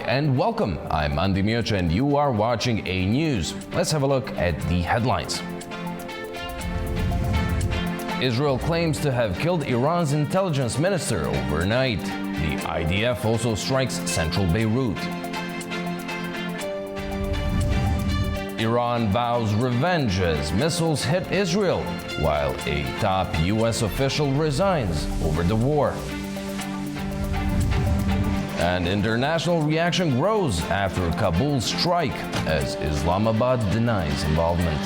and welcome. I'm Andy Miocha and you are watching A News. Let's have a look at the headlines. Israel claims to have killed Iran's intelligence minister overnight. The IDF also strikes central Beirut. Iran vows revenge as missiles hit Israel, while a top US official resigns over the war. And international reaction grows after Kabul's strike as Islamabad denies involvement.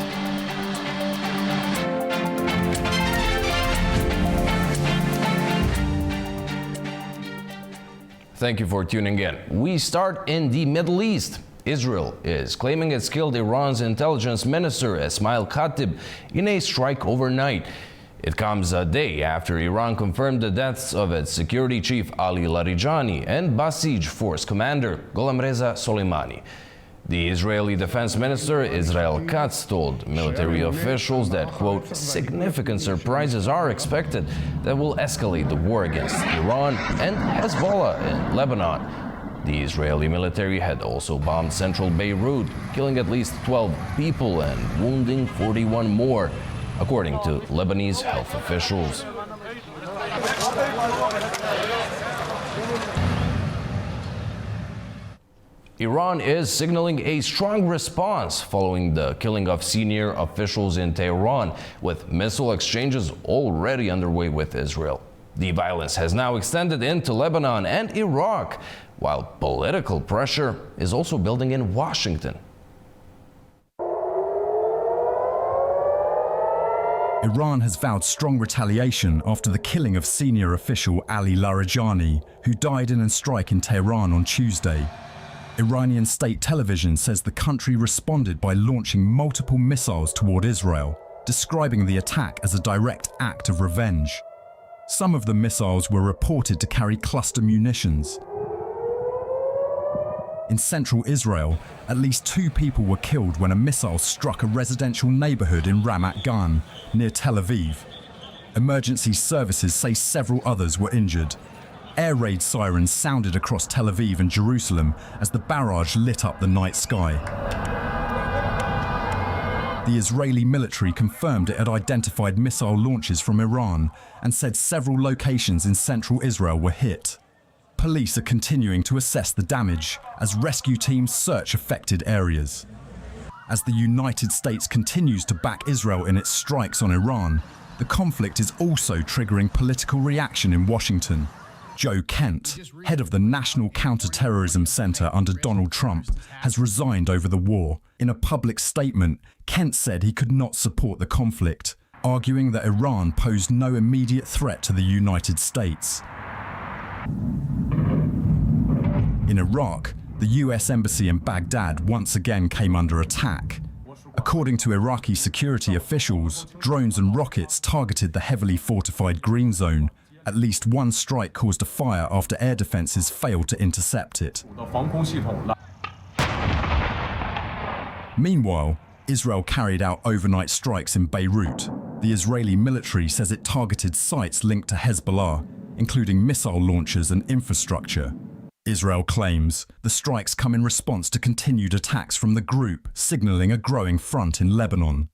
Thank you for tuning in. We start in the Middle East. Israel is claiming it's killed Iran's intelligence minister Esmail Khatib in a strike overnight. It comes a day after Iran confirmed the deaths of its security chief Ali Larijani and Basij force commander Gholamreza Soleimani. The Israeli defense minister Israel Katz told military officials that, quote, significant surprises are expected that will escalate the war against Iran and Hezbollah in Lebanon. The Israeli military had also bombed central Beirut, killing at least 12 people and wounding 41 more, according to Lebanese health officials. Iran is signaling a strong response following the killing of senior officials in Tehran, with missile exchanges already underway with Israel. The violence has now extended into Lebanon and Iraq, while political pressure is also building in Washington. Iran has vowed strong retaliation after the killing of senior official Ali Larijani, who died in a strike in Tehran on Tuesday. Iranian state television says the country responded by launching multiple missiles toward Israel, describing the attack as a direct act of revenge. Some of the missiles were reported to carry cluster munitions. In central Israel, at least 2 people were killed when a missile struck a residential neighborhood in Ramat Gan, near Tel Aviv. Emergency services say several others were injured. Air raid sirens sounded across Tel Aviv and Jerusalem as the barrage lit up the night sky. The Israeli military confirmed it had identified missile launches from Iran and said several locations in central Israel were hit. Police are continuing to assess the damage as rescue teams search affected areas. As the United States continues to back Israel in its strikes on Iran, the conflict is also triggering political reaction in Washington. Joe Kent, head of the National Counterterrorism Center under Donald Trump, has resigned over the war. In a public statement, Kent said he could not support the conflict, arguing that Iran posed no immediate threat to the United States. In Iraq, the US embassy in Baghdad once again came under attack. According to Iraqi security officials, drones and rockets targeted the heavily fortified Green Zone. At least one strike caused a fire after air defenses failed to intercept it. Meanwhile, Israel carried out overnight strikes in Beirut. The Israeli military says it targeted sites linked to Hezbollah, including missile launchers and infrastructure. Israel claims the strikes come in response to continued attacks from the group, signaling a growing front in Lebanon.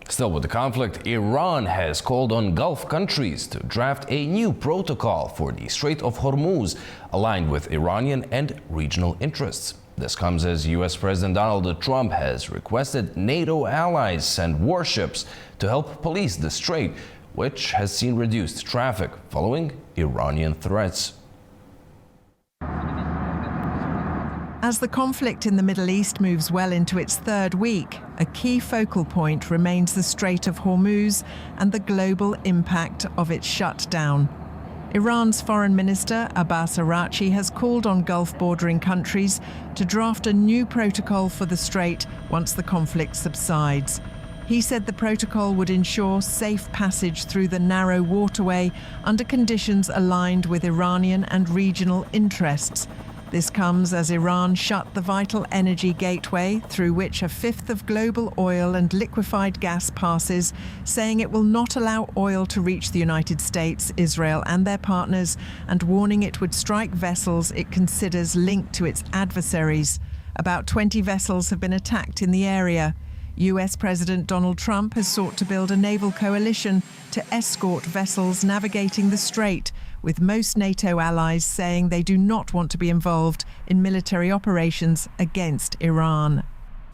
Still with the conflict, Iran has called on Gulf countries to draft a new protocol for the Strait of Hormuz, aligned with Iranian and regional interests. This comes as US President Donald Trump has requested NATO allies send warships to help police the strait, which has seen reduced traffic following Iranian threats. As the conflict in the Middle East moves well into its 3rd week, a key focal point remains the Strait of Hormuz and the global impact of its shutdown. Iran's Foreign Minister Abbas Araghchi has called on Gulf-bordering countries to draft a new protocol for the strait once the conflict subsides. He said the protocol would ensure safe passage through the narrow waterway under conditions aligned with Iranian and regional interests. This comes as Iran shut the vital energy gateway through which a fifth of global oil and liquefied gas passes, saying it will not allow oil to reach the United States, Israel and their partners, and warning it would strike vessels it considers linked to its adversaries. About 20 vessels have been attacked in the area. US President Donald Trump has sought to build a naval coalition to escort vessels navigating the strait, with most NATO allies saying they do not want to be involved in military operations against Iran.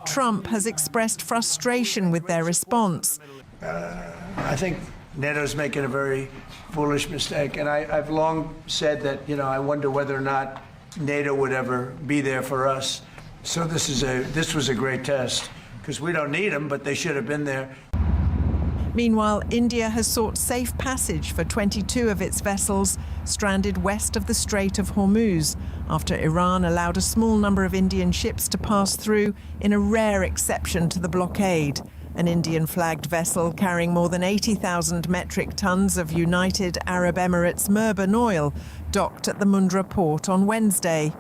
Trump has expressed frustration with their response. I think NATO's making a very foolish mistake, and I've long said that, I wonder whether or not NATO would ever be there for us. So this was a great test, because we don't need them, but they should have been there. Meanwhile, India has sought safe passage for 22 of its vessels stranded west of the Strait of Hormuz after Iran allowed a small number of Indian ships to pass through in a rare exception to the blockade. An Indian-flagged vessel carrying more than 80,000 metric tons of United Arab Emirates Murban oil docked at the Mundra port on Wednesday.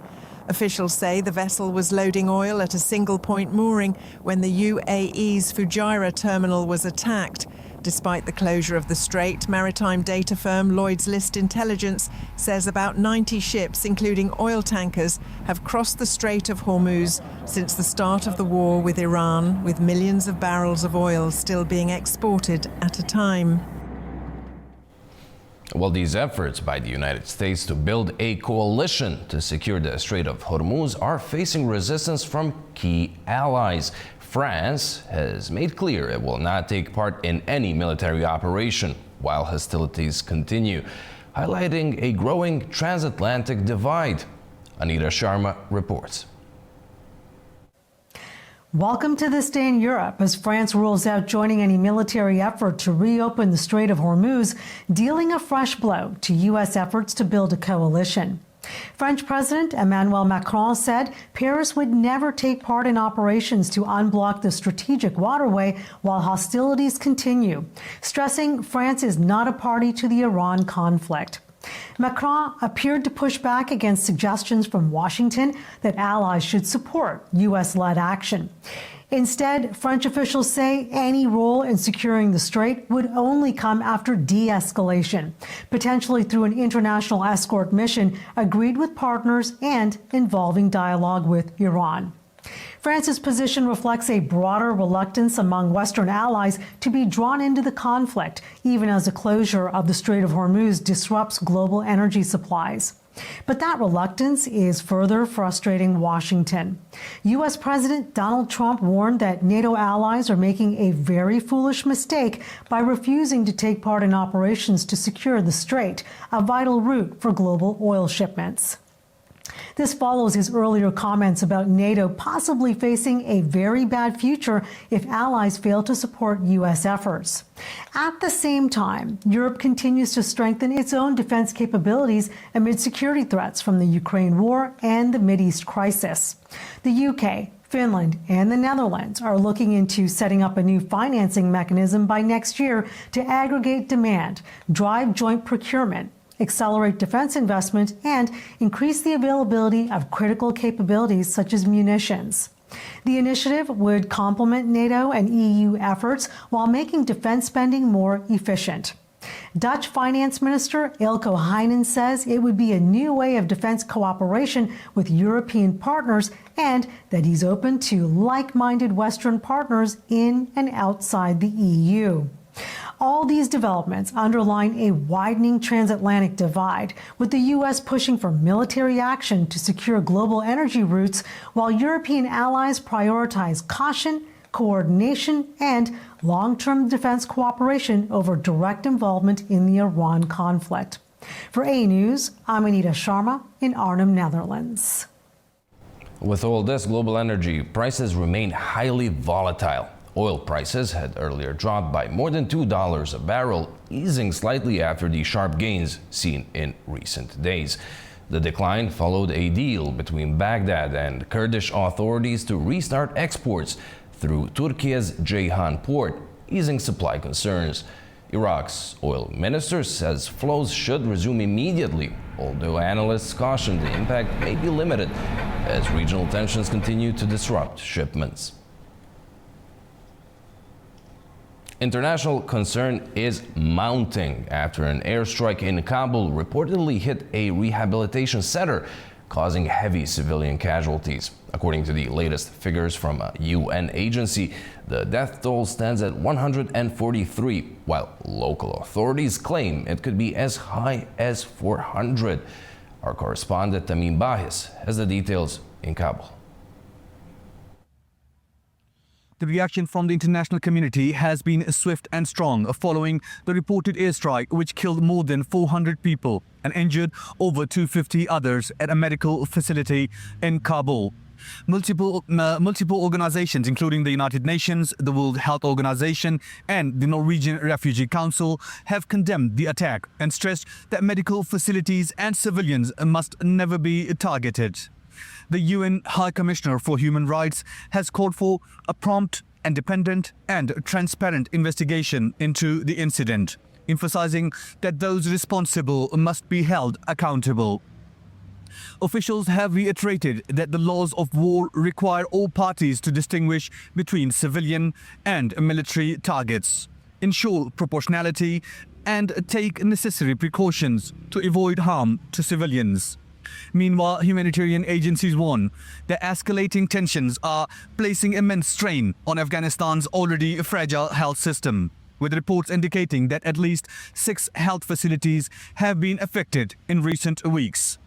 Officials say the vessel was loading oil at a single-point mooring when the UAE's Fujairah terminal was attacked. Despite the closure of the strait, maritime data firm Lloyd's List Intelligence says about 90 ships, including oil tankers, have crossed the Strait of Hormuz since the start of the war with Iran, with millions of barrels of oil still being exported at a time. Well, these efforts by the United States to build a coalition to secure the Strait of Hormuz are facing resistance from key allies. France has made clear it will not take part in any military operation while hostilities continue, highlighting a growing transatlantic divide. Anita Sharma reports. Welcome to this day in Europe as France rules out joining any military effort to reopen the Strait of Hormuz, dealing a fresh blow to U.S. efforts to build a coalition. French President Emmanuel Macron said Paris would never take part in operations to unblock the strategic waterway while hostilities continue, stressing France is not a party to the Iran conflict. Macron appeared to push back against suggestions from Washington that allies should support U.S.-led action. Instead, French officials say any role in securing the strait would only come after de-escalation, potentially through an international escort mission agreed with partners and involving dialogue with Iran. France's position reflects a broader reluctance among Western allies to be drawn into the conflict, even as the closure of the Strait of Hormuz disrupts global energy supplies. But that reluctance is further frustrating Washington. U.S. President Donald Trump warned that NATO allies are making a very foolish mistake by refusing to take part in operations to secure the strait, a vital route for global oil shipments. This follows his earlier comments about NATO possibly facing a very bad future if allies fail to support U.S. efforts. At the same time, Europe continues to strengthen its own defense capabilities amid security threats from the Ukraine war and the Mideast crisis. The UK, Finland, and the Netherlands are looking into setting up a new financing mechanism by next year to aggregate demand, drive joint procurement, accelerate defense investment, and increase the availability of critical capabilities such as munitions. The initiative would complement NATO and EU efforts while making defense spending more efficient. Dutch Finance Minister Ilko Heijnen says it would be a new way of defense cooperation with European partners and that he's open to like-minded Western partners in and outside the EU. All these developments underline a widening transatlantic divide, with the U.S. pushing for military action to secure global energy routes, while European allies prioritize caution, coordination, and long-term defense cooperation over direct involvement in the Iran conflict. For A News, I'm Anita Sharma in Arnhem, Netherlands. With all this, global energy prices remain highly volatile. Oil prices had earlier dropped by more than $2 a barrel, easing slightly after the sharp gains seen in recent days. The decline followed a deal between Baghdad and Kurdish authorities to restart exports through Turkey's Ceyhan port, easing supply concerns. Iraq's oil minister says flows should resume immediately, although analysts caution the impact may be limited as regional tensions continue to disrupt shipments. International concern is mounting after an airstrike in Kabul reportedly hit a rehabilitation center, causing heavy civilian casualties. According to the latest figures from a UN agency, the death toll stands at 143, while local authorities claim it could be as high as 400. Our correspondent Tamim Bahis has the details in Kabul. The reaction from the international community has been swift and strong following the reported airstrike, which killed more than 400 people and injured over 250 others at a medical facility in Kabul. Multiple organizations, including the United Nations, the World Health Organization, and the Norwegian Refugee Council, have condemned the attack and stressed that medical facilities and civilians must never be targeted. The UN High Commissioner for Human Rights has called for a prompt, independent, and transparent investigation into the incident, emphasizing that those responsible must be held accountable. Officials have reiterated that the laws of war require all parties to distinguish between civilian and military targets, ensure proportionality, and take necessary precautions to avoid harm to civilians. Meanwhile, humanitarian agencies warn that escalating tensions are placing immense strain on Afghanistan's already fragile health system, with reports indicating that at least 6 health facilities have been affected in recent weeks.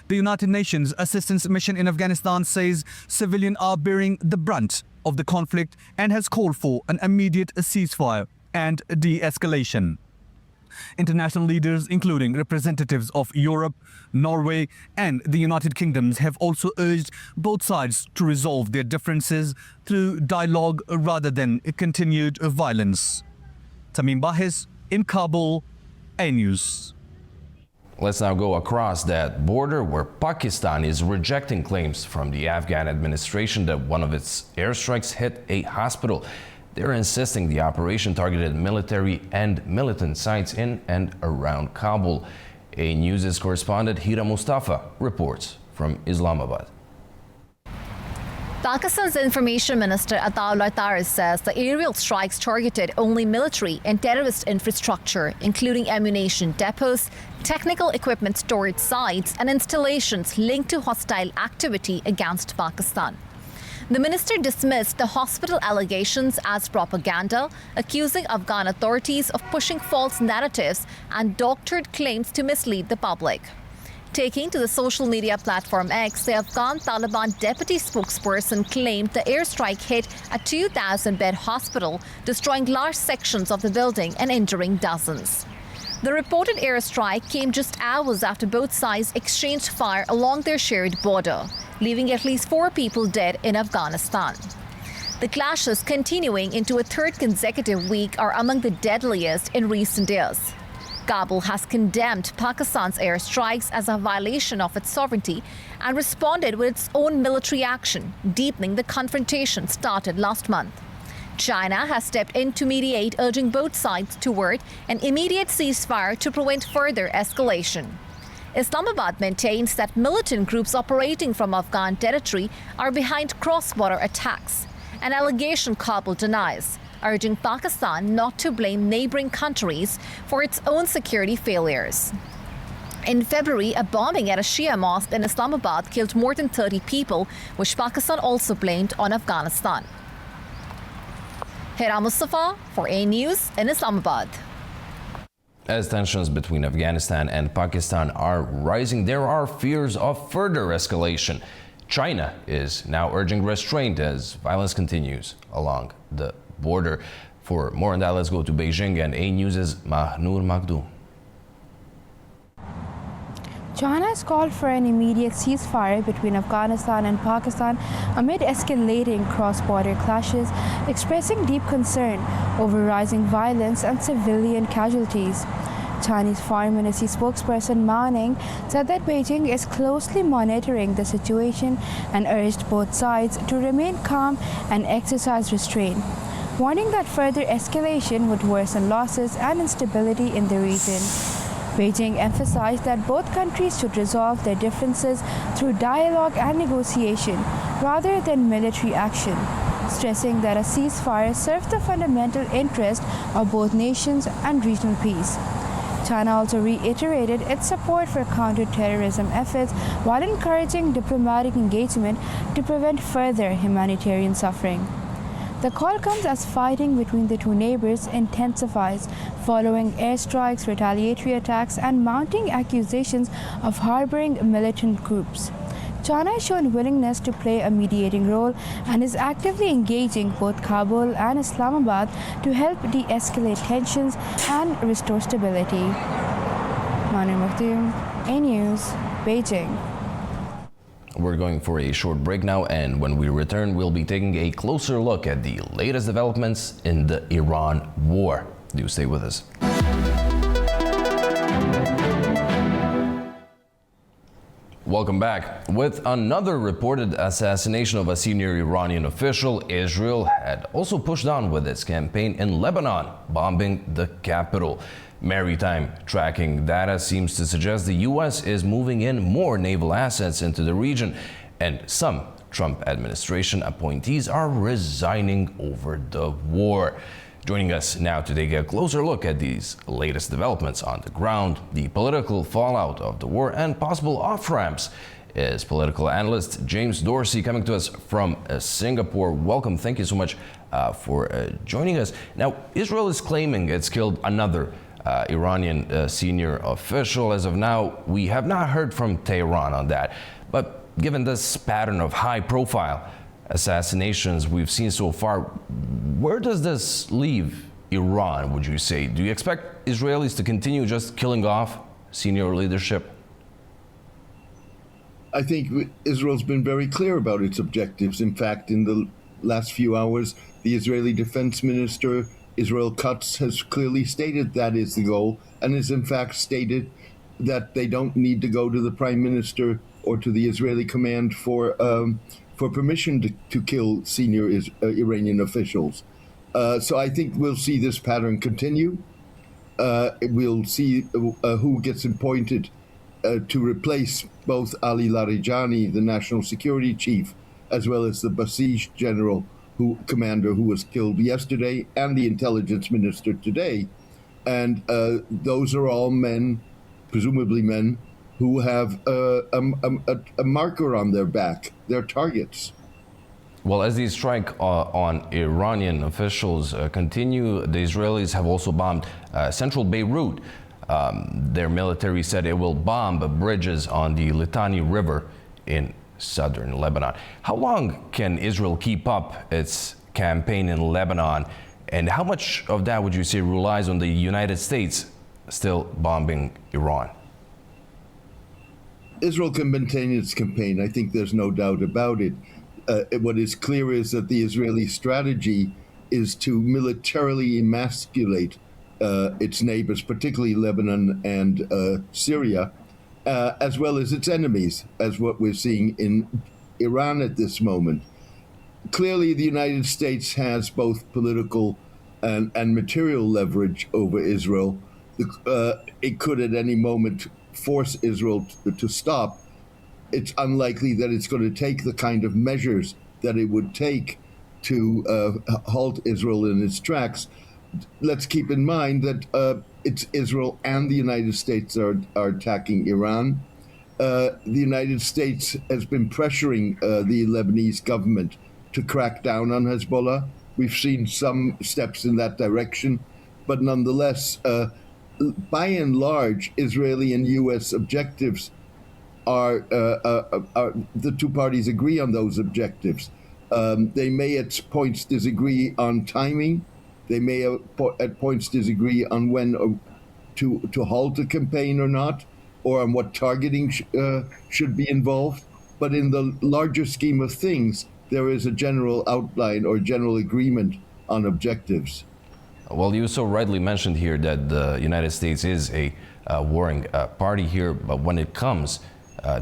The United Nations Assistance Mission in Afghanistan says civilians are bearing the brunt of the conflict and has called for an immediate ceasefire and de-escalation. International leaders, including representatives of Europe, Norway, and the United Kingdom, have also urged both sides to resolve their differences through dialogue rather than continued violence. Tamim Bahis in Kabul, A News. Let's now go across that border where Pakistan is rejecting claims from the Afghan administration that one of its airstrikes hit a hospital. They're insisting the operation targeted military and militant sites in and around Kabul. A News' correspondent Hira Mustafa reports from Islamabad. Pakistan's Information Minister Ataullah Taris says the aerial strikes targeted only military and terrorist infrastructure, including ammunition depots, technical equipment storage sites, and installations linked to hostile activity against Pakistan. The minister dismissed the hospital allegations as propaganda, accusing Afghan authorities of pushing false narratives and doctored claims to mislead the public. Taking to the social media platform X, the Afghan Taliban deputy spokesperson claimed the airstrike hit a 2,000-bed hospital, destroying large sections of the building and injuring dozens. The reported airstrike came just hours after both sides exchanged fire along their shared border, leaving at least 4 people dead in Afghanistan. The clashes continuing into a third consecutive week are among the deadliest in recent years. Kabul has condemned Pakistan's airstrikes as a violation of its sovereignty and responded with its own military action, deepening the confrontation started last month. China has stepped in to mediate, urging both sides toward an immediate ceasefire to prevent further escalation. Islamabad maintains that militant groups operating from Afghan territory are behind cross-border attacks, an allegation Kabul denies, urging Pakistan not to blame neighboring countries for its own security failures. In February, a bombing at a Shia mosque in Islamabad killed more than 30 people, which Pakistan also blamed on Afghanistan. Hira Mustafa for A News in Islamabad. As tensions between Afghanistan and Pakistan are rising, there are fears of further escalation. China is now urging restraint as violence continues along the border. For more on that, let's go to Beijing and A News' Mahnur Makhdoom. China has called for an immediate ceasefire between Afghanistan and Pakistan amid escalating cross-border clashes, expressing deep concern over rising violence and civilian casualties. Chinese Foreign Ministry spokesperson Mao Ning said that Beijing is closely monitoring the situation and urged both sides to remain calm and exercise restraint. warning that further escalation would worsen losses and instability in the region. Beijing emphasized that both countries should resolve their differences through dialogue and negotiation rather than military action, stressing that a ceasefire serves the fundamental interest of both nations and regional peace. China also reiterated its support for counter-terrorism efforts while encouraging diplomatic engagement to prevent further humanitarian suffering. The call comes as fighting between the two neighbors intensifies following airstrikes, retaliatory attacks, and mounting accusations of harboring militant groups. China has shown willingness to play a mediating role and is actively engaging both Kabul and Islamabad to help de-escalate tensions and restore stability. Manu Mukhtar, A News, Beijing. We're going for a short break now, and when we return, we'll be taking a closer look at the latest developments in the Iran war. Do stay with us. Welcome back. With another reported assassination of a senior Iranian official, Israel had also pushed on with its campaign in Lebanon, bombing the capital. Maritime tracking data seems to suggest the U.S. is moving in more naval assets into the region, and some Trump administration appointees are resigning over the war. Joining us now to take a closer look at these latest developments on the ground, the political fallout of the war, and possible off-ramps is political analyst James Dorsey, coming to us from Singapore. Welcome. Thank you so much for joining us. Now, Israel is claiming it's killed another Iranian senior official. As of now, we have not heard from Tehran on that. But given this pattern of high-profile assassinations we've seen so far, where does this leave Iran, would you say? Do you expect Israelis to continue just killing off senior leadership? I think Israel's been very clear about its objectives. In fact, in the last few hours, the Israeli defense minister, Israel Katz, has clearly stated that is the goal, and has in fact stated that they don't need to go to the prime minister or to the Israeli command for permission to kill senior Iranian officials. So I think we'll see this pattern continue. We'll see who gets appointed to replace both Ali Larijani, the national security chief, as well as the Basij general commander who was killed yesterday, and the intelligence minister today. And those are all men, presumably men, who have a marker on their back, their targets. Well, as these strike on Iranian officials continue, the Israelis have also bombed central Beirut. Their military said it will bomb bridges on the Litani River in southern Lebanon. How long can Israel keep up its campaign in Lebanon? And how much of that would you say relies on the United States still bombing Iran? Israel can maintain its campaign. I think there's no doubt about it. What is clear is that the Israeli strategy is to militarily emasculate its neighbors, particularly Lebanon and Syria, as well as its enemies, as what we're seeing in Iran at this moment. Clearly, the United States has both political and material leverage over Israel. It could at any moment force Israel to stop. It's unlikely that it's going to take the kind of measures that it would take to halt Israel in its tracks. Let's keep in mind that it's Israel and the United States are attacking Iran. The United States has been pressuring the Lebanese government to crack down on Hezbollah. We've seen some steps in that direction, but nonetheless, by and large, Israeli and U.S. objectives are the two parties agree on those objectives. They may at points disagree on timing. They may at points disagree on when to halt a campaign or not, or on what targeting should be involved. But in the larger scheme of things, there is a general outline or general agreement on objectives. Well, you so rightly mentioned here that the United States is a warring party here, but when it comes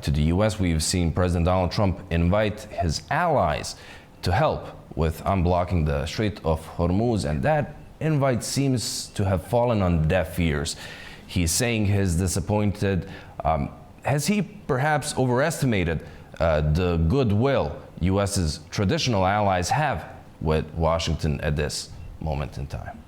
to the U.S., we've seen President Donald Trump invite his allies to help with unblocking the Strait of Hormuz, and that invite seems to have fallen on deaf ears. He's saying he's disappointed. Has he perhaps overestimated the goodwill U.S.'s traditional allies have with Washington at this moment in time?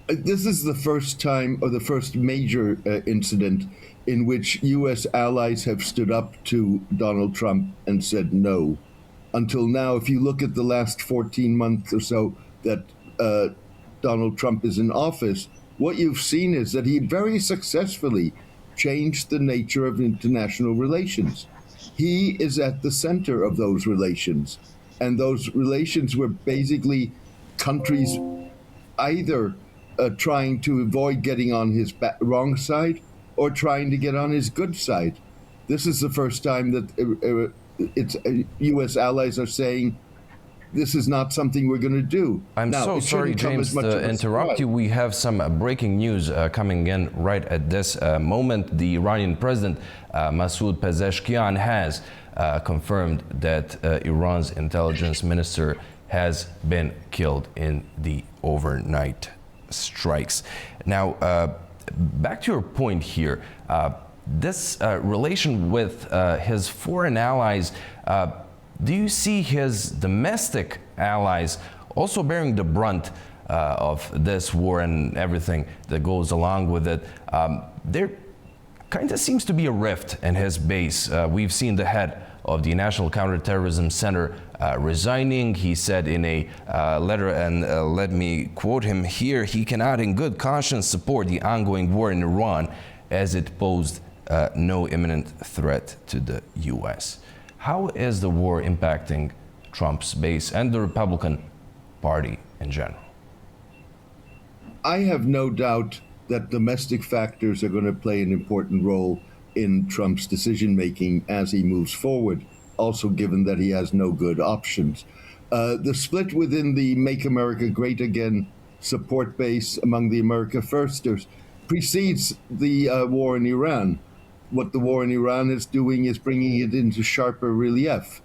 This is the first time, or the first major incident in which U.S. allies have stood up to Donald Trump and said no. Until now, if you look at the last 14 months or so that Donald Trump is in office, what you've seen is that he very successfully changed the nature of international relations. He is at the center of those relations. And those relations were basically countries either trying to avoid getting on his wrong side or trying to get on his good side. This is the first time that U.S. allies are saying, this is not something we're going to do. I'm so sorry, James, to interrupt you. We have some breaking news coming in right at this moment. The Iranian president, Masoud Pezeshkian, has confirmed that Iran's intelligence minister has been killed in the overnight strikes. Now, back to your point here. This relation with his foreign allies, do you see his domestic allies also bearing the brunt of this war and everything that goes along with it? There kind of seems to be a rift in his base. We've seen the head of the National Counterterrorism Center resigning. He said in a letter, and let me quote him here, he cannot in good conscience support the ongoing war in Iran as it posed no imminent threat to the U.S. How is the war impacting Trump's base and the Republican Party in general? I have no doubt that domestic factors are going to play an important role in Trump's decision-making as he moves forward, also given that he has no good options. The split within the Make America Great Again support base among the America Firsters precedes the war in Iran. What the war in Iran is doing is bringing it into sharper relief.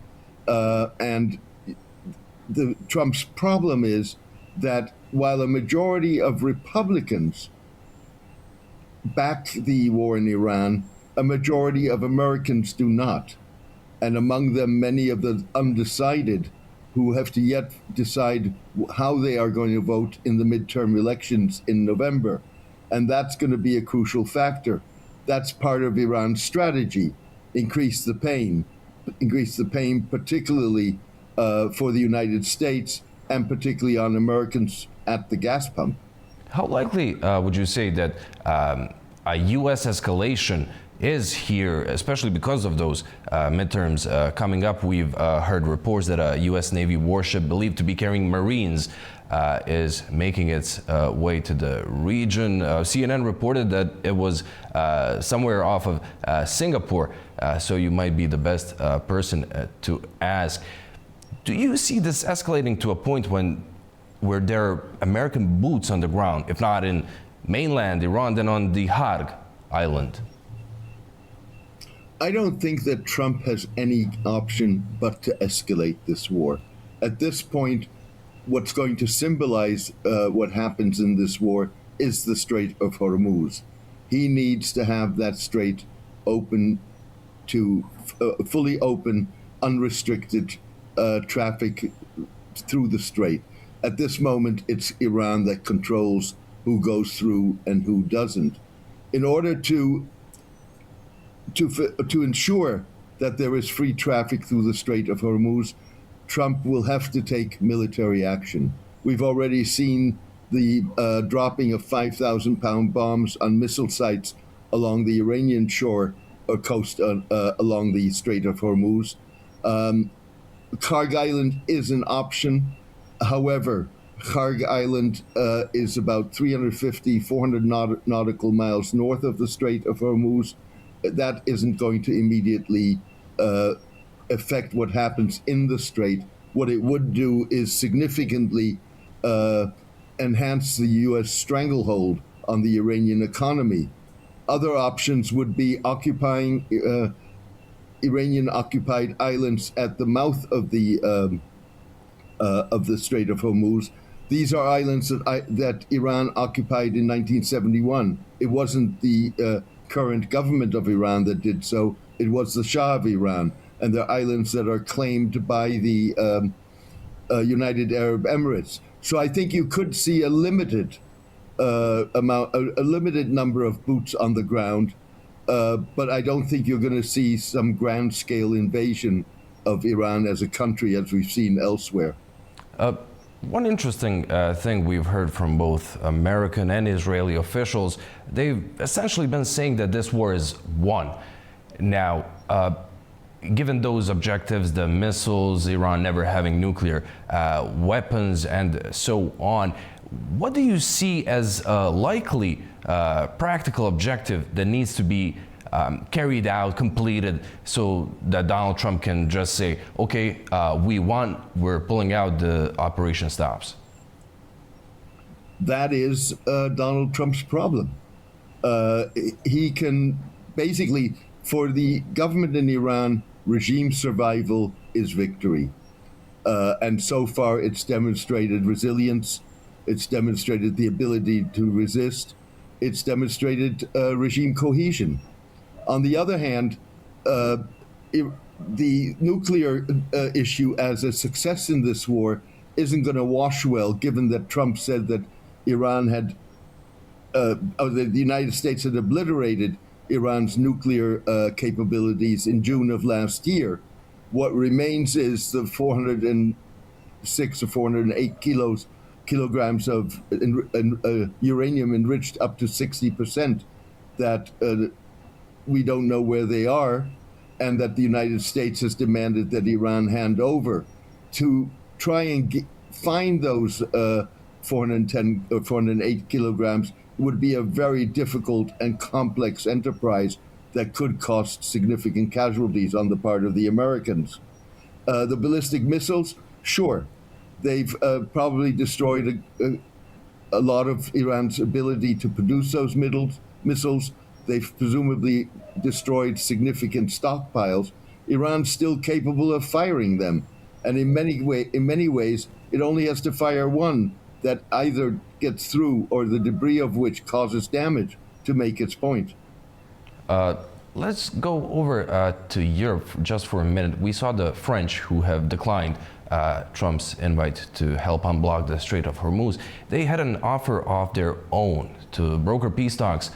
And Trump's problem is that while a majority of Republicans back the war in Iran, a majority of Americans do not. And among them, many of the undecided who have to yet decide how they are going to vote in the midterm elections in November. And that's going to be a crucial factor. That's part of Iran's strategy, increase the pain particularly for the United States and particularly on Americans at the gas pump. How likely would you say that a U.S. escalation is here, especially because of those midterms coming up? We've heard reports that a U.S. Navy warship believed to be carrying Marines is making its way to the region. CNN reported that it was somewhere off of Singapore, so you might be the best person to ask. Do you see this escalating to a point where there are American boots on the ground, if not in mainland Iran, then on the Harg island? I don't think that Trump has any option but to escalate this war. At this point, what's going to symbolize what happens in this war is the Strait of Hormuz. He needs to have that strait open to fully open, unrestricted traffic through the strait. At this moment, it's Iran that controls who goes through and who doesn't. In order to ensure that there is free traffic through the Strait of Hormuz, Trump will have to take military action. We've already seen the dropping of 5,000-pound bombs on missile sites along the Iranian shore or coast along the Strait of Hormuz. Kharg Island is an option. However, Kharg Island is about 350, 400 nautical miles north of the Strait of Hormuz. That isn't going to immediately affect what happens in the strait. What it would do is significantly enhance the U.S. stranglehold on the Iranian economy. Other options would be occupying Iranian-occupied islands at the mouth of the Strait of Hormuz. These are islands that Iran occupied in 1971. It wasn't the current government of Iran that did so. It was the Shah of Iran, and they're islands that are claimed by the United Arab Emirates. So I think you could see a limited number of boots on the ground, but I don't think you're going to see some grand-scale invasion of Iran as a country as we've seen elsewhere. One interesting thing we've heard from both American and Israeli officials, they've essentially been saying that this war is won. Now, given those objectives, the missiles, Iran never having nuclear weapons, and so on, what do you see as a likely practical objective that needs to be carried out, completed, so that Donald Trump can just say, okay, we won, we're pulling out, the operation stops? That is Donald Trump's problem. He can basically, for the government in Iran, regime survival is victory. And so far it's demonstrated resilience, it's demonstrated the ability to resist, it's demonstrated regime cohesion. On the other hand, the nuclear issue as a success in this war isn't going to wash well, given that Trump said that Iran had, or the United States had obliterated Iran's nuclear capabilities in June of last year. What remains is the 406 or 408 kilograms of uranium enriched up to 60% that we don't know where they are, and that the United States has demanded that Iran hand over. To try and find those 410 or 408 kilograms would be a very difficult and complex enterprise that could cost significant casualties on the part of the Americans. The ballistic missiles, sure, they've probably destroyed a lot of Iran's ability to produce those missiles. They've presumably destroyed significant stockpiles. Iran's still capable of firing them. And in many ways, it only has to fire one that either gets through or the debris of which causes damage to make its point. Let's go over to Europe just for a minute. We saw the French, who have declined Trump's invite to help unblock the Strait of Hormuz. They had an offer of their own to broker peace talks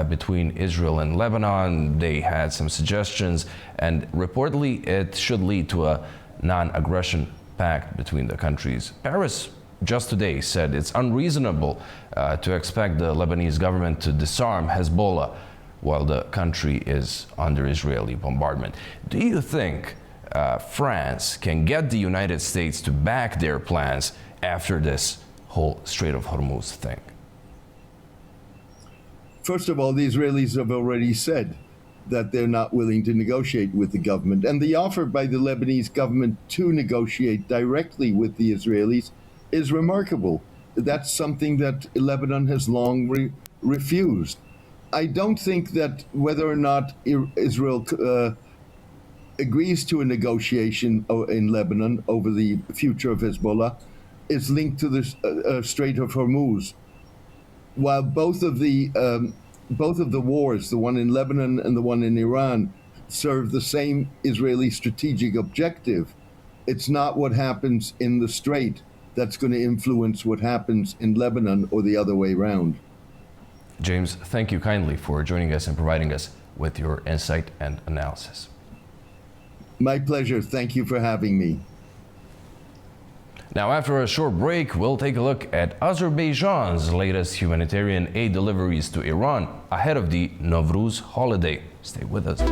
between Israel and Lebanon. They had some suggestions, and reportedly it should lead to a non-aggression pact between the countries. Paris just today said it's unreasonable to expect the Lebanese government to disarm Hezbollah while the country is under Israeli bombardment. Do you think France can get the United States to back their plans after this whole Strait of Hormuz thing? First of all, the Israelis have already said that they're not willing to negotiate with the government. And the offer by the Lebanese government to negotiate directly with the Israelis is remarkable. That's something that Lebanon has long refused. I don't think that whether or not Israel agrees to a negotiation in Lebanon over the future of Hezbollah is linked to the Strait of Hormuz. While both of the wars, the one in Lebanon and the one in Iran, serve the same Israeli strategic objective, it's not what happens in the Strait that's going to influence what happens in Lebanon or the other way around. James, thank you kindly for joining us and providing us with your insight and analysis. My pleasure. Thank you for having me. Now, after a short break, we'll take a look at Azerbaijan's latest humanitarian aid deliveries to Iran ahead of the Novruz holiday. Stay with us.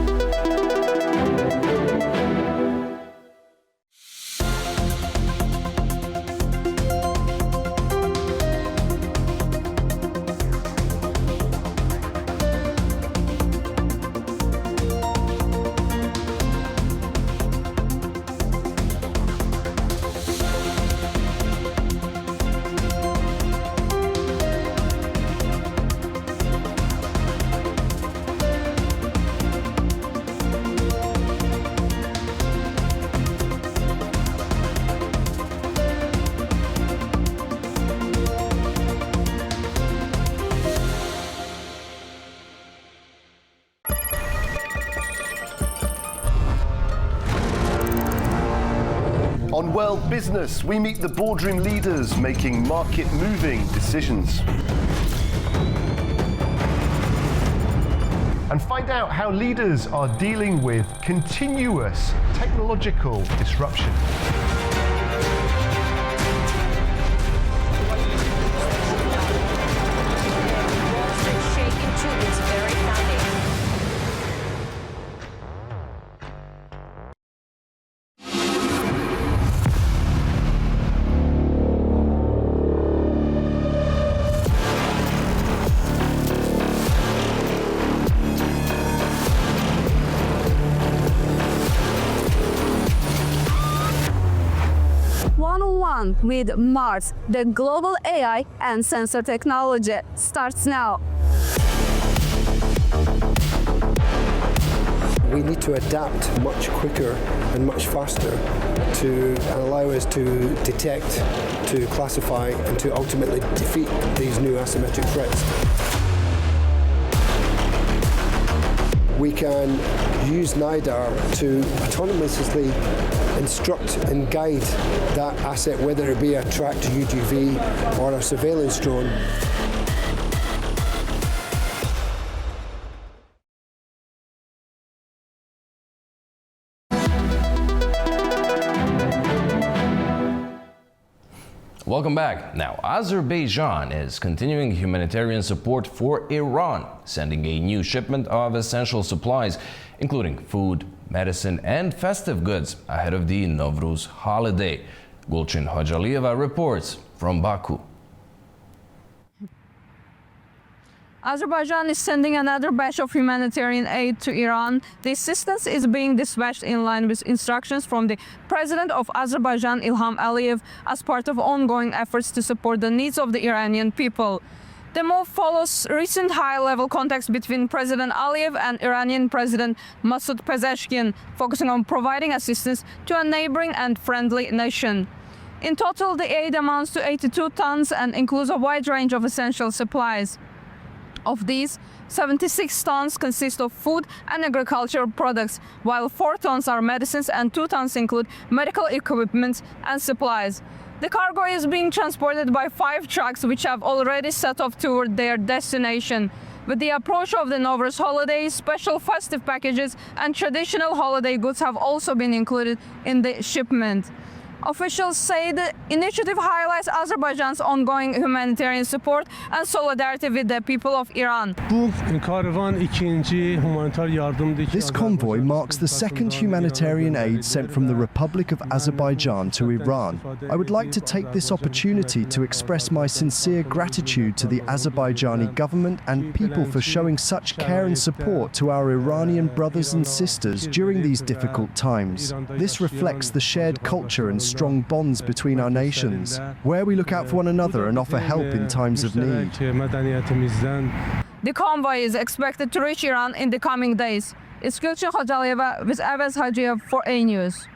world business, we meet the boardroom leaders making market-moving decisions. And find out how leaders are dealing with continuous technological disruption. With Mars, the global AI and sensor technology starts now. We need to adapt much quicker and much faster to allow us to detect, to classify, and to ultimately defeat these new asymmetric threats. We can use NIDAR to autonomously instruct and guide that asset, whether it be a tracked UGV or a surveillance drone. Welcome back. Now, Azerbaijan is continuing humanitarian support for Iran, sending a new shipment of essential supplies, including food, medicine, and festive goods ahead of the Novruz holiday. Gulcin Hojalieva reports from Baku. Azerbaijan is sending another batch of humanitarian aid to Iran. The assistance is being dispatched in line with instructions from the President of Azerbaijan, Ilham Aliyev, as part of ongoing efforts to support the needs of the Iranian people. The move follows recent high-level contacts between President Aliyev and Iranian President Masoud Pezeshkian, focusing on providing assistance to a neighboring and friendly nation. In total, the aid amounts to 82 tons and includes a wide range of essential supplies. Of these, 76 tons consist of food and agricultural products, while 4 tons are medicines and 2 tons include medical equipment and supplies. The cargo is being transported by 5 trucks, which have already set off toward their destination. With the approach of the Novruz holiday, special festive packages and traditional holiday goods have also been included in the shipment. Officials say the initiative highlights Azerbaijan's ongoing humanitarian support and solidarity with the people of Iran. This convoy marks the second humanitarian aid sent from the Republic of Azerbaijan to Iran. I would like to take this opportunity to express my sincere gratitude to the Azerbaijani government and people for showing such care and support to our Iranian brothers and sisters during these difficult times. This reflects the shared culture and strong bonds between our nations, where we look out for one another and offer help in times of need. The convoy is expected to reach Iran in the coming days. It's Gulcin Hojalieva with Avaz Hajiev for A News.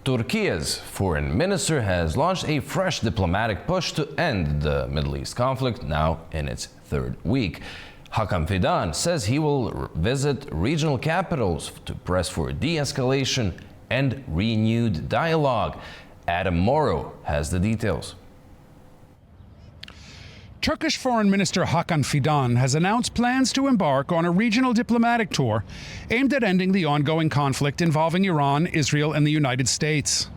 Turkey's foreign minister has launched a fresh diplomatic push to end the Middle East conflict, now in its 3rd week. Hakan Fidan says he will visit regional capitals to press for de-escalation and renewed dialogue. Adam Morrow has the details. Turkish Foreign Minister Hakan Fidan has announced plans to embark on a regional diplomatic tour aimed at ending the ongoing conflict involving Iran, Israel, and the United States.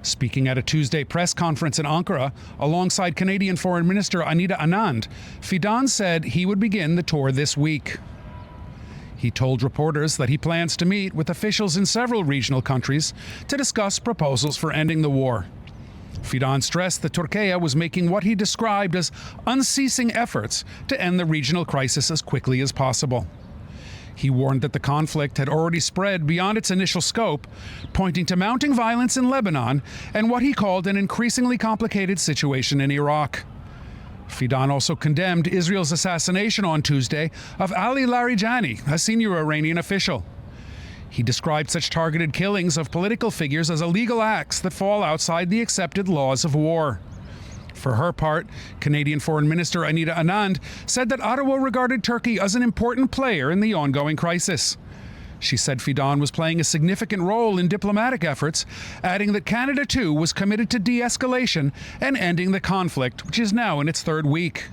Speaking at a Tuesday press conference in Ankara alongside Canadian Foreign Minister Anita Anand, Fidan said he would begin the tour this week. He told reporters that he plans to meet with officials in several regional countries to discuss proposals for ending the war. Fidan stressed that Turkey was making what he described as unceasing efforts to end the regional crisis as quickly as possible. He warned that the conflict had already spread beyond its initial scope, pointing to mounting violence in Lebanon and what he called an increasingly complicated situation in Iraq. Fidan also condemned Israel's assassination on Tuesday of Ali Larijani, a senior Iranian official. He described such targeted killings of political figures as illegal acts that fall outside the accepted laws of war. For her part, Canadian Foreign Minister Anita Anand said that Ottawa regarded Turkey as an important player in the ongoing crisis. She said Fidan was playing a significant role in diplomatic efforts, adding that Canada too was committed to de-escalation and ending the conflict, which is now in its third week.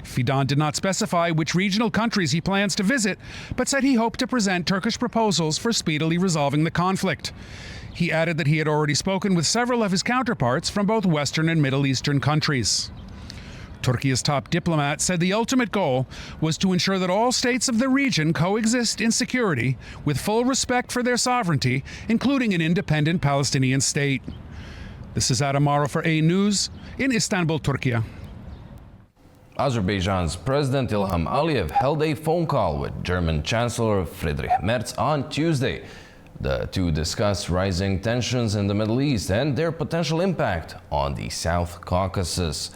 Fidan did not specify which regional countries he plans to visit, but said he hoped to present Turkish proposals for speedily resolving the conflict. He added that he had already spoken with several of his counterparts from both Western and Middle Eastern countries. Turkey's top diplomat said the ultimate goal was to ensure that all states of the region coexist in security with full respect for their sovereignty, including an independent Palestinian state. This is Adam Maro for A News in Istanbul, Turkey. Azerbaijan's President Ilham Aliyev held a phone call with German Chancellor Friedrich Merz on Tuesday. The two discussed rising tensions in the Middle East and their potential impact on the South Caucasus.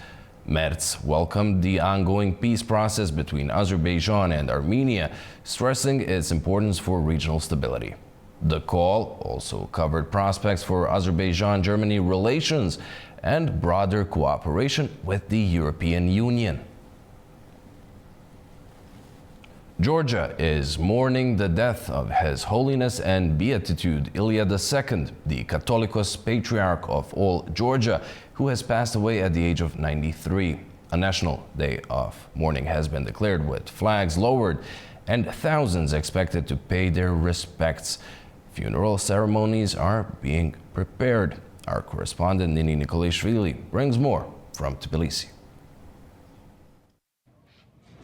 Merz welcomed the ongoing peace process between Azerbaijan and Armenia, stressing its importance for regional stability. The call also covered prospects for Azerbaijan-Germany relations and broader cooperation with the European Union. Georgia is mourning the death of His Holiness and Beatitude Ilia II, the Catholicos Patriarch of all Georgia, who has passed away at the age of 93. A national day of mourning has been declared with flags lowered and thousands expected to pay their respects. Funeral ceremonies are being prepared. Our correspondent Nini Nikolashvili brings more from Tbilisi.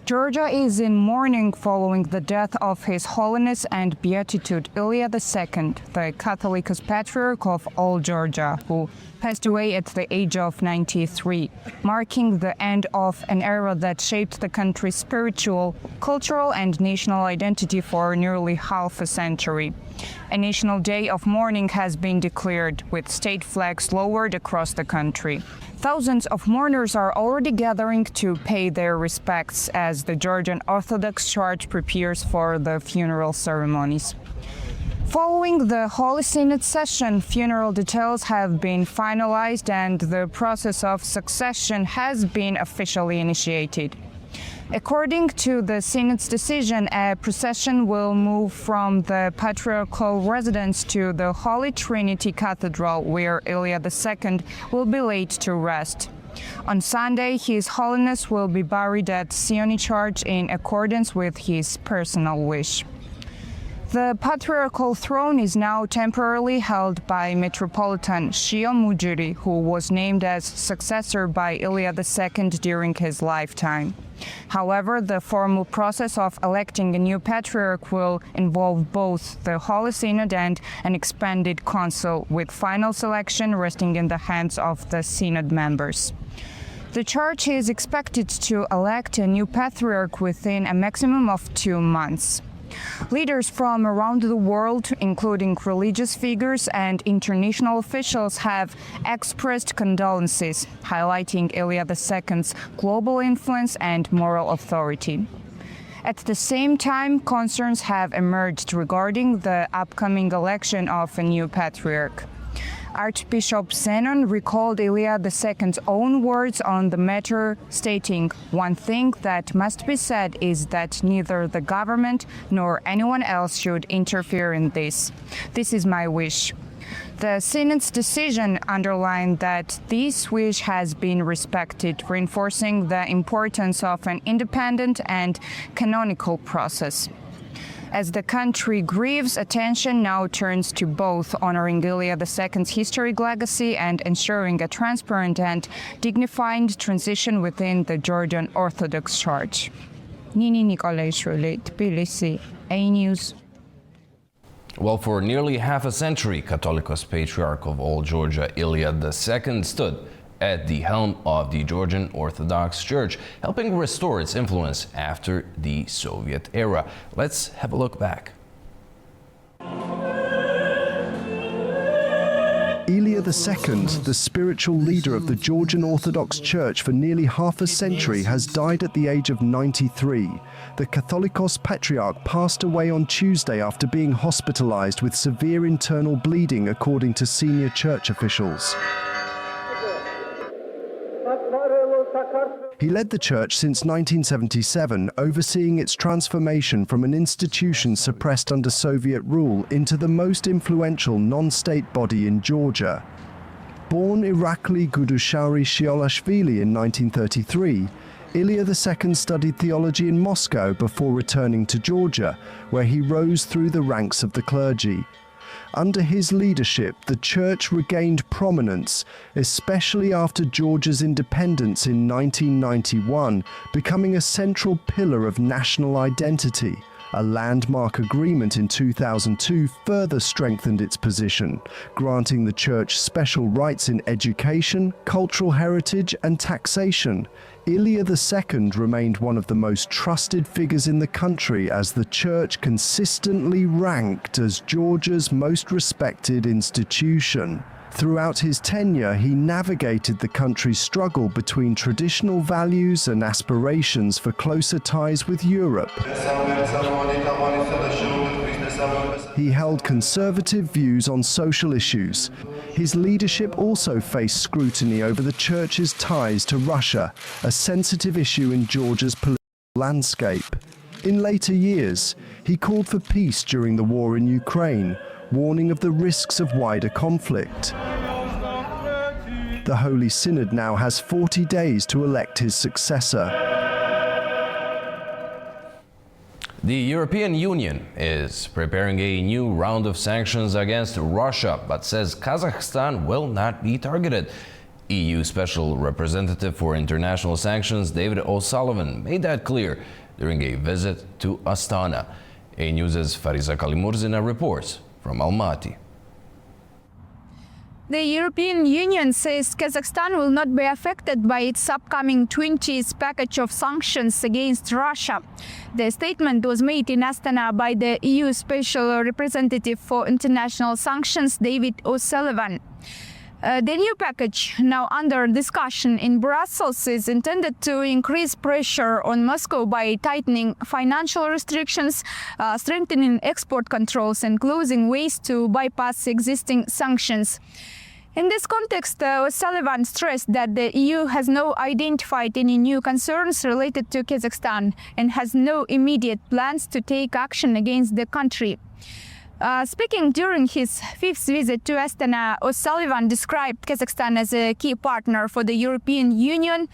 Georgia is in mourning following the death of His Holiness and Beatitude Ilia II, the Catholicos Patriarch of all Georgia, who passed away at the age of 93, marking the end of an era that shaped the country's spiritual, cultural and national identity for nearly half a century. A national day of mourning has been declared, with state flags lowered across the country. Thousands of mourners are already gathering to pay their respects as the Georgian Orthodox Church prepares for the funeral ceremonies. Following the Holy Synod session, funeral details have been finalized and the process of succession has been officially initiated. According to the Synod's decision, a procession will move from the patriarchal residence to the Holy Trinity Cathedral, where Ilia II will be laid to rest. On Sunday, His Holiness will be buried at Sioni Church in accordance with his personal wish. The patriarchal throne is now temporarily held by Metropolitan Shio Mujiri, who was named as successor by Ilia II during his lifetime. However, the formal process of electing a new patriarch will involve both the Holy Synod and an expanded council, with final selection resting in the hands of the Synod members. The Church is expected to elect a new patriarch within a maximum of 2 months. Leaders from around the world, including religious figures and international officials, have expressed condolences, highlighting Ilia II's global influence and moral authority. At the same time, concerns have emerged regarding the upcoming election of a new patriarch. Archbishop Zenon recalled Ilia II's own words on the matter, stating, "One thing that must be said is that neither the government nor anyone else should interfere in this. This is my wish." The Synod's decision underlined that this wish has been respected, reinforcing the importance of an independent and canonical process. As the country grieves, attention now turns to both honoring Ilia II's historic legacy and ensuring a transparent and dignified transition within the Georgian Orthodox Church. Nini Nikolashvili, Tbilisi, A News. Well, for nearly half a century, Catholicos Patriarch of all Georgia, Ilia II, stood at the helm of the Georgian Orthodox Church, helping restore its influence after the Soviet era. Let's have a look back. Ilia II, the spiritual leader of the Georgian Orthodox Church for nearly half a century, has died at the age of 93. The Catholicos Patriarch passed away on Tuesday after being hospitalized with severe internal bleeding, according to senior church officials. He led the church since 1977, overseeing its transformation from an institution suppressed under Soviet rule into the most influential non-state body in Georgia. Born Irakli Gudushauri Shiolashvili in 1933, Ilia II studied theology in Moscow before returning to Georgia, where he rose through the ranks of the clergy. Under his leadership, the church regained prominence, especially after Georgia's independence in 1991, becoming a central pillar of national identity. A landmark agreement in 2002 further strengthened its position, granting the church special rights in education, cultural heritage, and taxation. Ilia II remained one of the most trusted figures in the country as the church consistently ranked as Georgia's most respected institution. Throughout his tenure, he navigated the country's struggle between traditional values and aspirations for closer ties with Europe. He held conservative views on social issues. His leadership also faced scrutiny over the church's ties to Russia, a sensitive issue in Georgia's political landscape. In later years, he called for peace during the war in Ukraine, warning of the risks of wider conflict. The Holy Synod now has 40 days to elect his successor. The European Union is preparing a new round of sanctions against Russia, but says Kazakhstan will not be targeted. EU Special Representative for International Sanctions David O'Sullivan made that clear during a visit to Astana. A News' Fariza Kalimurzina reports from Almaty. The European Union says Kazakhstan will not be affected by its upcoming 20th package of sanctions against Russia. The statement was made in Astana by the EU Special Representative for International Sanctions, David O'Sullivan. The new package, now under discussion in Brussels, is intended to increase pressure on Moscow by tightening financial restrictions, strengthening export controls, and closing ways to bypass existing sanctions. In this context, O'Sullivan stressed that the EU has not identified any new concerns related to Kazakhstan and has no immediate plans to take action against the country. Speaking during his fifth visit to Astana, O'Sullivan described Kazakhstan as a key partner for the European Union.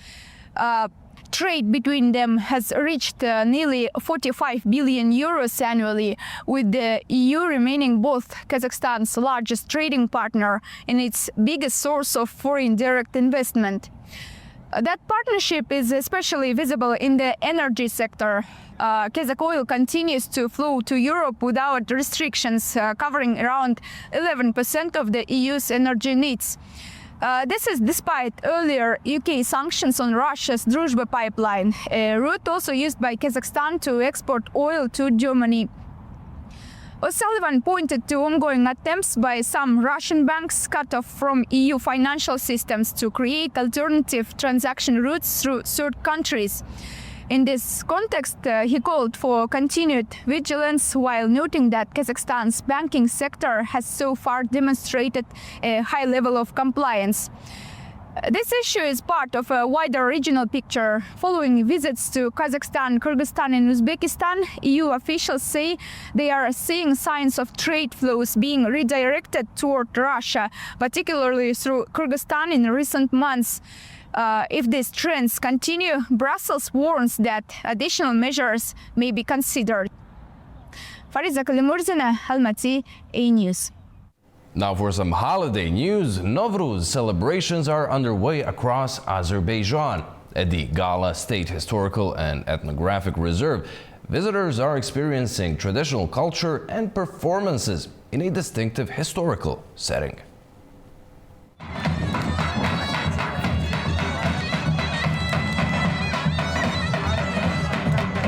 Trade between them has reached nearly 45 billion euros annually, with the EU remaining both Kazakhstan's largest trading partner and its biggest source of foreign direct investment. That partnership is especially visible in the energy sector. Kazakh oil continues to flow to Europe without restrictions, covering around 11% of the EU's energy needs. This is despite earlier UK sanctions on Russia's Druzhba pipeline, a route also used by Kazakhstan to export oil to Germany. O'Sullivan pointed to ongoing attempts by some Russian banks cut off from EU financial systems to create alternative transaction routes through third countries. In this context, he called for continued vigilance while noting that Kazakhstan's banking sector has so far demonstrated a high level of compliance. This issue is part of a wider regional picture. Following visits to Kazakhstan, Kyrgyzstan and Uzbekistan, EU officials say they are seeing signs of trade flows being redirected toward Russia, particularly through Kyrgyzstan in recent months. If these trends continue, Brussels warns that additional measures may be considered. Fariza Kalimurzina, Almaty, A News. Now for some holiday news. Novruz celebrations are underway across Azerbaijan. At the Gala State Historical and Ethnographic Reserve, visitors are experiencing traditional culture and performances in a distinctive historical setting.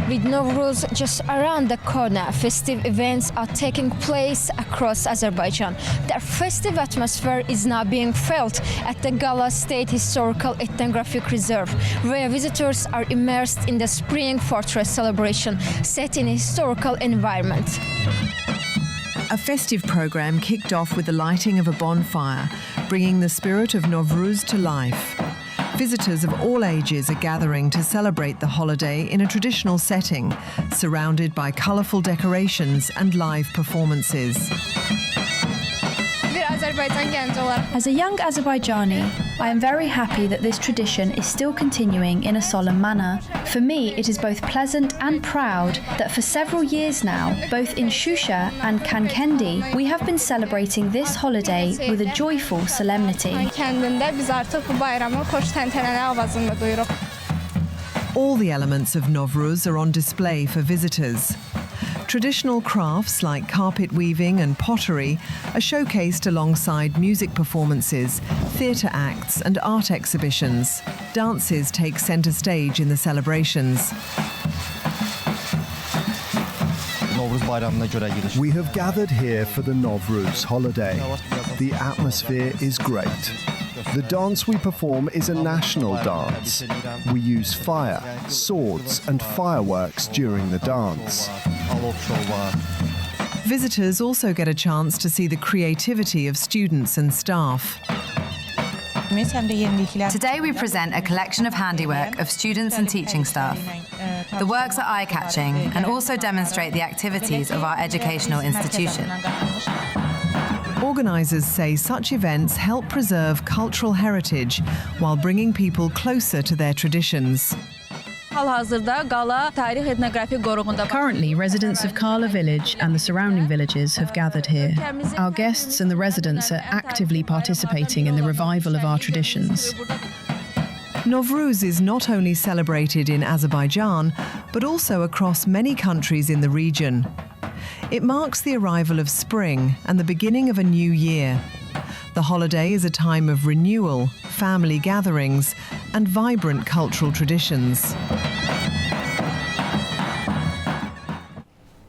With Novruz just around the corner, festive events are taking place across Azerbaijan. Their festive atmosphere is now being felt at the Gala State Historical Ethnographic Reserve, where visitors are immersed in the Spring Fortress celebration set in a historical environment. A festive program kicked off with the lighting of a bonfire, bringing the spirit of Novruz to life. Visitors of all ages are gathering to celebrate the holiday in a traditional setting, surrounded by colourful decorations and live performances. As a young Azerbaijani, I am very happy that this tradition is still continuing in a solemn manner. For me, it is both pleasant and proud that for several years now, both in Shusha and Kankendi, we have been celebrating this holiday with a joyful solemnity. All the elements of Novruz are on display for visitors. Traditional crafts like carpet weaving and pottery are showcased alongside music performances, theatre acts and art exhibitions. Dances take centre stage in the celebrations. We have gathered here for the Novruz holiday. The atmosphere is great. The dance we perform is a national dance. We use fire, swords and fireworks during the dance. Visitors also get a chance to see the creativity of students and staff. Today we present a collection of handiwork of students and teaching staff. The works are eye-catching and also demonstrate the activities of our educational institution. Organisers say such events help preserve cultural heritage while bringing people closer to their traditions. Currently, residents of Kala village and the surrounding villages have gathered here. Our guests and the residents are actively participating in the revival of our traditions. Novruz is not only celebrated in Azerbaijan, but also across many countries in the region. It marks the arrival of spring and the beginning of a new year. The holiday is a time of renewal, family gatherings, and vibrant cultural traditions.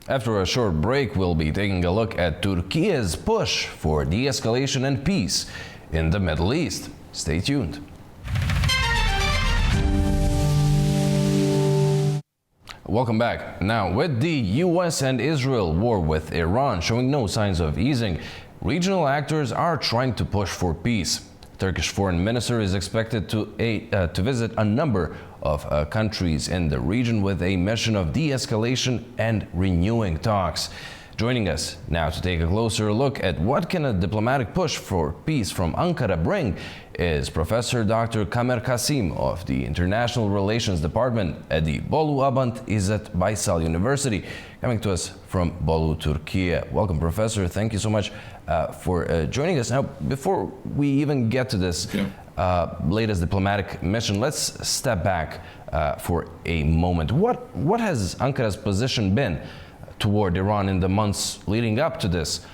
After a short break, we'll be taking a look at Turkey's push for de-escalation and peace in the Middle East. Stay tuned. Welcome back. Now, with the US and Israel war with Iran showing no signs of easing, regional actors are trying to push for peace. Turkish foreign minister is expected to visit a number of countries in the region with a mission of de-escalation and renewing talks. Joining us now to take a closer look at what can a diplomatic push for peace from Ankara bring is Professor Dr. Kamer Kasim of the International Relations Department at the Bolu Abant İzzet Baysal University, coming to us from Bolu, Turkey. Welcome, Professor. Thank you so much for joining us. Now, before we even get to this latest diplomatic mission, let's step back for a moment. What has Ankara's position been toward Iran in the months leading up to this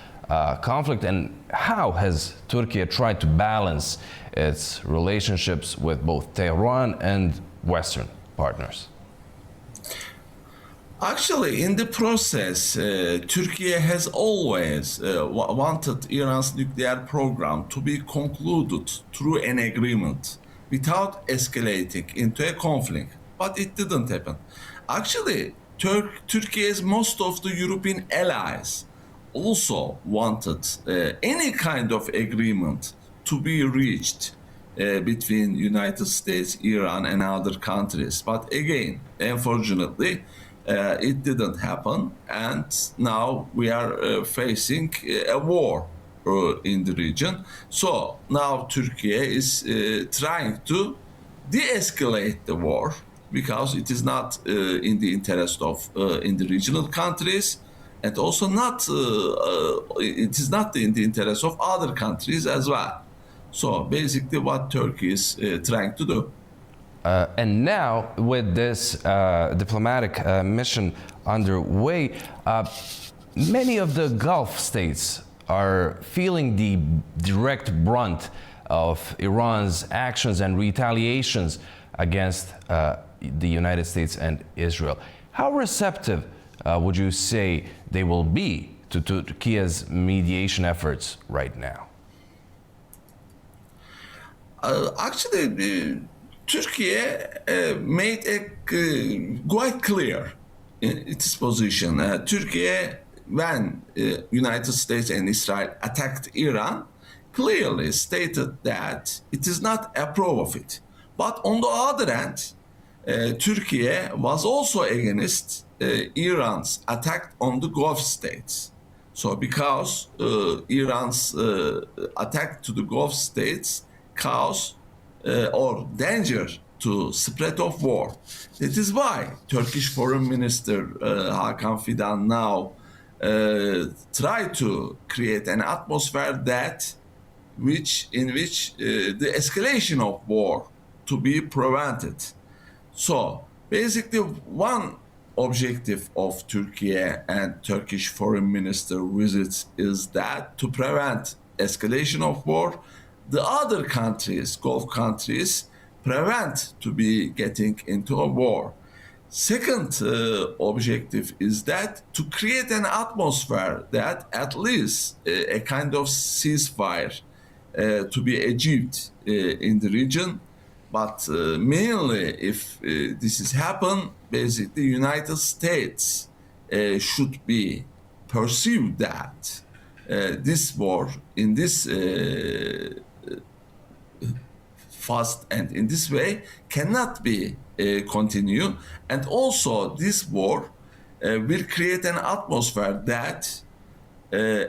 conflict, and how has Turkey tried to balance its relationships with both Tehran and Western partners? Actually, in the process, Turkey has always wanted Iran's nuclear program to be concluded through an agreement without escalating into a conflict, but it didn't happen. Actually, Turkey's most of the European allies also wanted any kind of agreement to be reached between United States, Iran, and other countries. But again, unfortunately, it didn't happen, and now we are facing a war in the region. So now Turkey is trying to de-escalate the war, because it is not in the interest of in the regional countries, and also not it is not in the interest of other countries as well. So basically, what Turkey is trying to do. And now, with this diplomatic mission underway, many of the Gulf states are feeling the direct brunt of Iran's actions and retaliations against the United States and Israel. How receptive would you say they will be to Turkey's mediation efforts right now? Actually, Turkey made it quite clear in its position. Turkey, when United States and Israel attacked Iran, clearly stated that it is not approve of it. But on the other hand, Turkey was also against Iran's attack on the Gulf states. So because Iran's attack to the Gulf states cause or danger to spread of war. That is why Turkish Foreign Minister Hakan Fidan now try to create an atmosphere in which the escalation of war to be prevented. So basically one objective of Turkey and Turkish foreign minister visits is that to prevent escalation of war, the other countries, Gulf countries, prevent to be getting into a war. Second objective is that to create an atmosphere that at least a kind of ceasefire to be achieved in the region. But mainly if this is happen, basically United States should be perceived that this war in this fast and in this way cannot be continue, and also this war will create an atmosphere that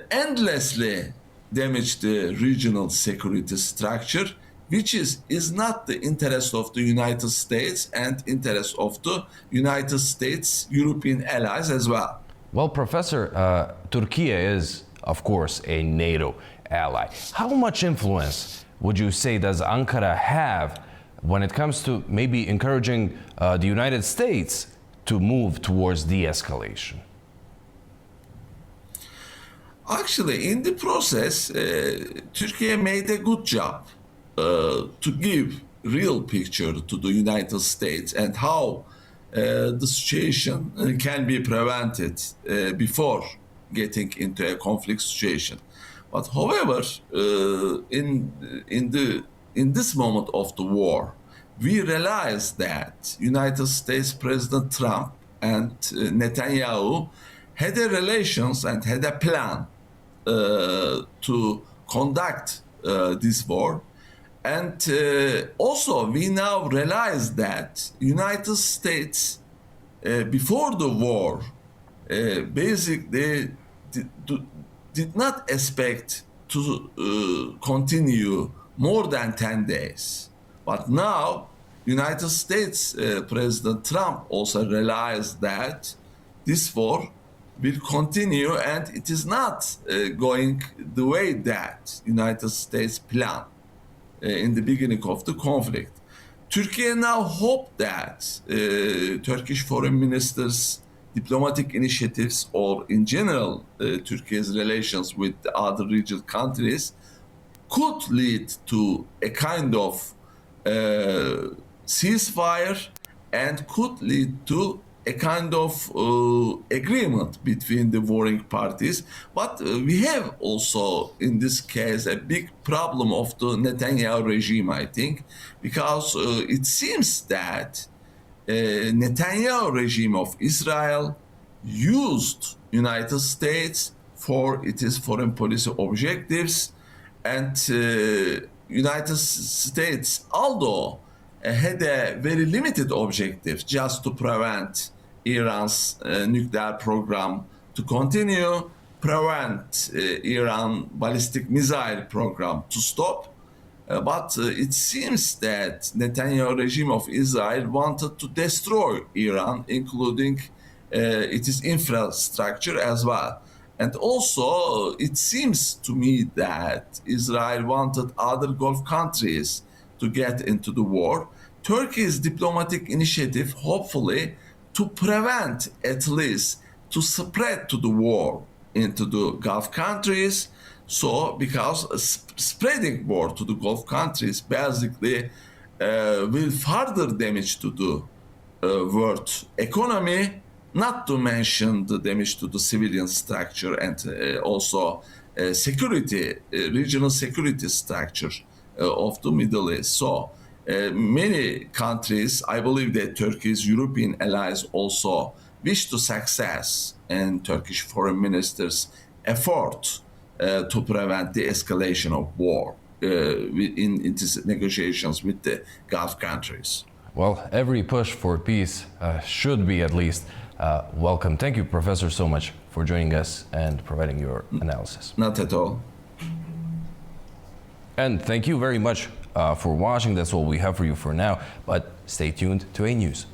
endlessly damage the regional security structure, which is not the interest of the United States and interest of the United States European allies as well. Well, Professor, Turkey is, of course, a NATO ally. How much influence would you say does Ankara have when it comes to maybe encouraging the United States to move towards de-escalation? Actually, in the process, Turkey made a good job to give real picture to the United States and how the situation can be prevented before getting into a conflict situation. But however, in this moment of the war, we realized that United States President Trump and Netanyahu had a relations and had a plan to conduct this war. And also we now realize that United States before the war basically did not expect to continue more than 10 days. But now United States President Trump also realized that this war will continue and it is not going the way that United States planned in the beginning of the conflict. Turkey now hope that Turkish foreign ministers' diplomatic initiatives or in general Turkey's relations with the other regional countries could lead to a kind of ceasefire and could lead to a kind of agreement between the warring parties. But we have also in this case a big problem of the Netanyahu regime, I think, because it seems that Netanyahu regime of Israel used United States for its foreign policy objectives, and United States, although had a very limited objective just to prevent Iran's nuclear program to continue, prevent Iran ballistic missile program to stop. But it seems that Netanyahu regime of Israel wanted to destroy Iran, including its infrastructure as well. And also, it seems to me that Israel wanted other Gulf countries to get into the war. Turkey's diplomatic initiative, hopefully, to prevent at least to spread to the war into the Gulf countries. So, because spreading war to the Gulf countries basically will further damage to the world economy, not to mention the damage to the civilian structure and also security, regional security structure of the Middle East. So many countries, I believe that Turkey's European allies also wish to success in Turkish foreign minister's effort to prevent the escalation of war in its negotiations with the Gulf countries. Well, every push for peace should be at least welcome. Thank you, Professor, so much for joining us and providing your analysis. Not at all. And thank you very much for watching. That's all we have for you for now, but stay tuned to A News.